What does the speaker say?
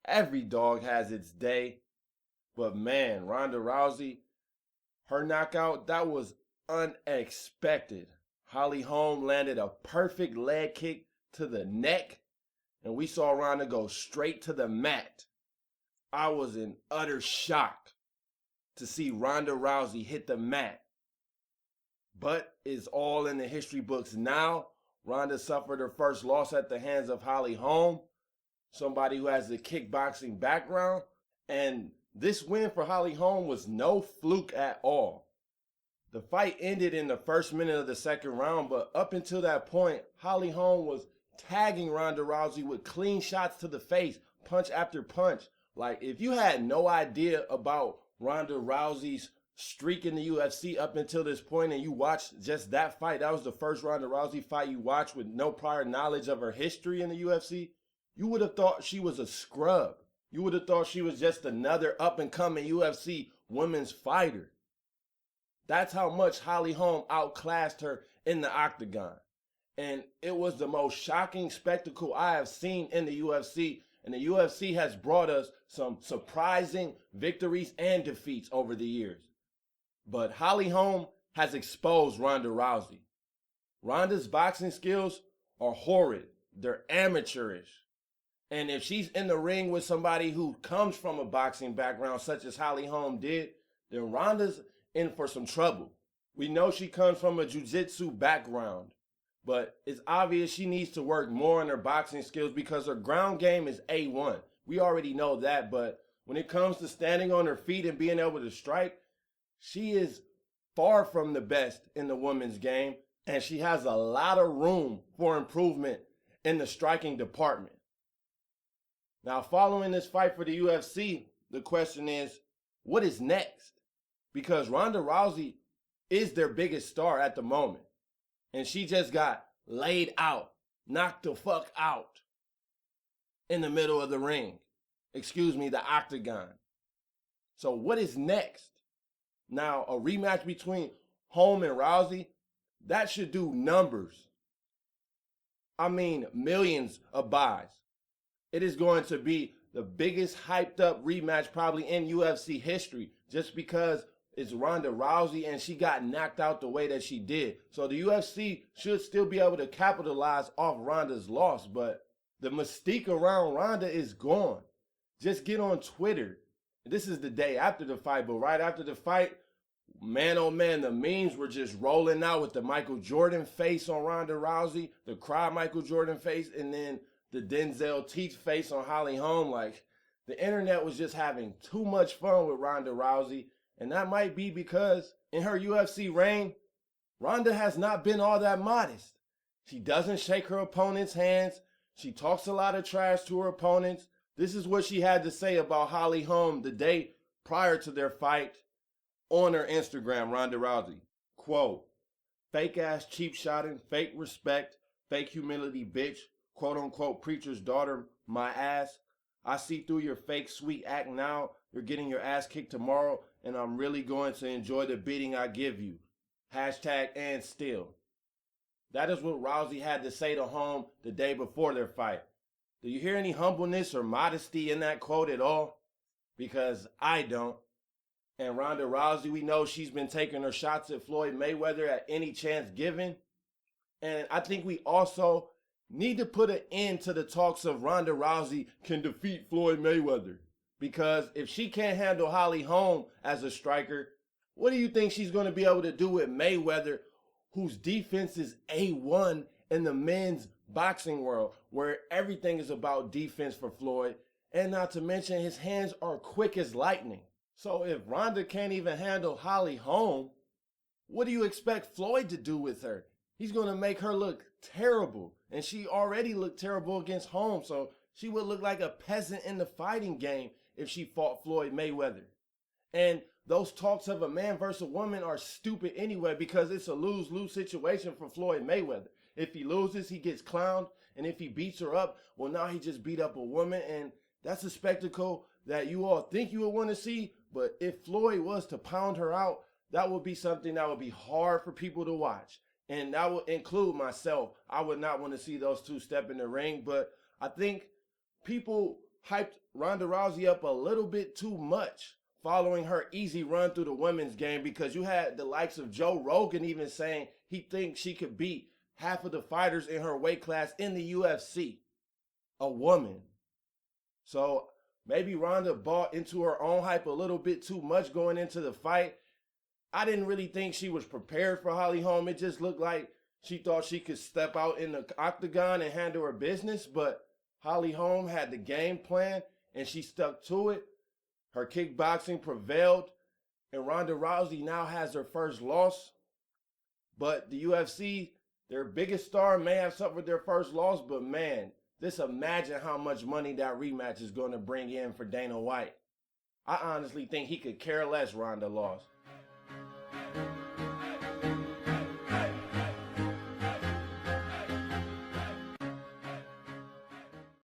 Every dog has its day. But man, Ronda Rousey, her knockout, that was unexpected. Holly Holm landed a perfect leg kick to the neck, and we saw Ronda go straight to the mat. I was in utter shock to see Ronda Rousey hit the mat. But it's all in the history books now. Ronda suffered her first loss at the hands of Holly Holm, somebody who has a kickboxing background. And this win for Holly Holm was no fluke at all. The fight ended in the first minute of the second round, but up until that point, Holly Holm was tagging Ronda Rousey with clean shots to the face, punch after punch. Like, if you had no idea about Ronda Rousey's streak in the UFC up until this point and you watched just that fight, that was the first Ronda Rousey fight you watched with no prior knowledge of her history in the UFC, you would have thought she was a scrub. You would have thought she was just another up-and-coming UFC women's fighter. That's how much Holly Holm outclassed her in the octagon. And it was the most shocking spectacle I have seen in the UFC. And the UFC has brought us some surprising victories and defeats over the years. But Holly Holm has exposed Ronda Rousey. Ronda's boxing skills are horrid. They're amateurish. And if she's in the ring with somebody who comes from a boxing background, such as Holly Holm did, then Ronda's in for some trouble. We know she comes from a jiu-jitsu background, but it's obvious she needs to work more on her boxing skills because her ground game is A1. We already know that, but when it comes to standing on her feet and being able to strike, she is far from the best in the women's game, and she has a lot of room for improvement in the striking department. Now, following this fight for the UFC, the question is, what is next? Because Ronda Rousey is their biggest star at the moment. And she just got laid out, knocked the fuck out in the middle of the ring. Excuse me, the octagon. So what is next? Now, a rematch between Holm and Rousey, that should do numbers. I mean, millions of buys. It is going to be the biggest hyped up rematch probably in UFC history just because it's Ronda Rousey and she got knocked out the way that she did. So the UFC should still be able to capitalize off Ronda's loss, but the mystique around Ronda is gone. Just get on Twitter. This is the day after the fight, but right after the fight, man, oh man, the memes were just rolling out with the Michael Jordan face on Ronda Rousey, the cry Michael Jordan face, and then the Denzel Teach face on Holly Holm. Like, the internet was just having too much fun with Ronda Rousey, and that might be because in her UFC reign, Ronda has not been all that modest. She doesn't shake her opponent's hands. She talks a lot of trash to her opponents. This is what she had to say about Holly Holm the day prior to their fight on her Instagram, Ronda Rousey. Quote, fake ass cheap shotting, fake respect, fake humility, bitch, quote unquote preacher's daughter, my ass. I see through your fake sweet act now. You're getting your ass kicked tomorrow, and I'm really going to enjoy the beating I give you. Hashtag and still. That is what Rousey had to say to Holm the day before their fight. Do you hear any humbleness or modesty in that quote at all? Because I don't. And Ronda Rousey, we know she's been taking her shots at Floyd Mayweather at any chance given. And I think we also need to put an end to the talks of Ronda Rousey can defeat Floyd Mayweather. Because if she can't handle Holly Holm as a striker, what do you think she's going to be able to do with Mayweather, whose defense is A1 in the men's boxing world, where everything is about defense for Floyd, and not to mention his hands are quick as lightning. So if Ronda can't even handle Holly Holm, what do you expect Floyd to do with her? He's going to make her look terrible, and she already looked terrible against Holm, so she would look like a peasant in the fighting game if she fought Floyd Mayweather. And those talks of a man versus a woman are stupid anyway because it's a lose-lose situation for Floyd Mayweather. If he loses, he gets clowned, and if he beats her up, well, now he just beat up a woman, and that's a spectacle that you all think you would want to see, but if Floyd was to pound her out, that would be something that would be hard for people to watch. And that would include myself. I would not want to see those two step in the ring, but I think people hyped Ronda Rousey up a little bit too much following her easy run through the women's game, because you had the likes of Joe Rogan even saying he thinks she could beat half of the fighters in her weight class in the UFC, a woman. So maybe Ronda bought into her own hype a little bit too much going into the fight. I didn't really think she was prepared for Holly Holm. It just looked like she thought she could step out in the octagon and handle her business, but Holly Holm had the game plan and she stuck to it. Her kickboxing prevailed, and Ronda Rousey now has her first loss. But the UFC, their biggest star, may have suffered their first loss, but man, just imagine how much money that rematch is going to bring in for Dana White. I honestly think he could care less Ronda lost.